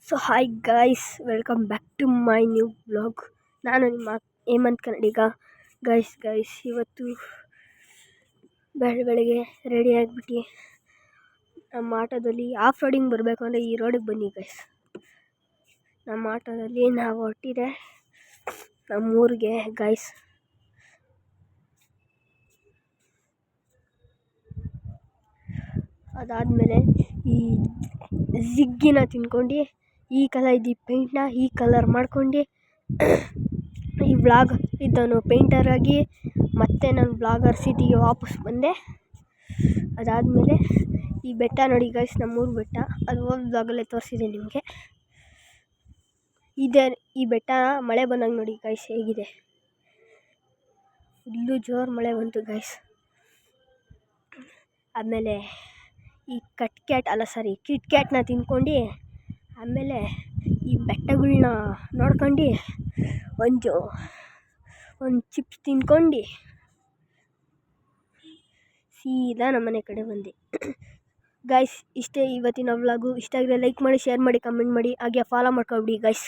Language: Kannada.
So hi guys, welcome back to my new blog. ನಾನು ನಿಮ್ಮ ಹೇಮಂತ್ ಕನ್ನಡಿಗ. ಗೈಸ್ ಇವತ್ತು ಬೆಳಗ್ಗೆ ರೆಡಿ ಆಗಿಬಿಟ್ಟು ನಮ್ಮ ಆಟೋದಲ್ಲಿ ಆಫ್ ರೋಡಿಂಗ್ ಬರಬೇಕು ಅಂದರೆ ಈ ರೋಡಿಗೆ ಬನ್ನಿ ಗೈಸ್. ನಮ್ಮ ಆಟೋದಲ್ಲಿ ನಾವು ಹೊರಟಿದೆ ನಮ್ಮೂರಿಗೆ ಗೈಸ್. ಅದಾದಮೇಲೆ ಈ ಜಿಗ್ಗಿನ ತಿನ್ಕೊಂಡು ಈ ಪೇಂಟ್ನ ಈ ಕಲರ್ ಮಾಡ್ಕೊಂಡು ಈ ವ್ಲಾಗ್ ಇದನ್ನು ಪೇಂಟರ್ ಆಗಿ ಮತ್ತೆ ನಾನು ಬ್ಲಾಗರ್ ಸಿಟಿಗೆ ವಾಪಸ್ ಬಂದೆ. ಅದಾದಮೇಲೆ ಈ ಬೆಟ್ಟ ನೋಡಿ ಗೈಸ್, ನಮ್ಮೂರು ಬೆಟ್ಟ. ಅದು ಹೋದ ಬ್ಲಾಗಲ್ಲೇ ತೋರಿಸಿದೆ ನಿಮಗೆ. ಈ ಬೆಟ್ಟ ಮಳೆ ಬಂದಾಗ ನೋಡಿ ಗೈಸ್ ಹೇಗಿದೆ. ಇಲ್ಲೂ ಜೋರು ಮಳೆ ಬಂತು ಗೈಸ್. ಆಮೇಲೆ ಈ ಕಿಟ್ ಕ್ಯಾಟ್ನ ತಿನ್ಕೊಂಡು ಆಮೇಲೆ ಈ ಬೆಟ್ಟಗಳನ್ನ ನೋಡ್ಕೊಂಡು ಒಂದು ಚಿಪ್ಸ್ ತಿನ್ಕೊಂಡು ಸೀದಾ ನಮ್ಮನೆ ಕಡೆ ಬಂದೆ ಗೈಸ್. ಇಷ್ಟೇ ಇವತ್ತಿನ ವ್ಲಾಗು. ಇಷ್ಟ ಆಗಿದ್ರೆ ಲೈಕ್ ಮಾಡಿ, ಶೇರ್ ಮಾಡಿ, ಕಮೆಂಟ್ ಮಾಡಿ, ಹಾಗೆ ಫಾಲೋ ಮಾಡ್ಕೊಬಿಡಿ ಗೈಸ್.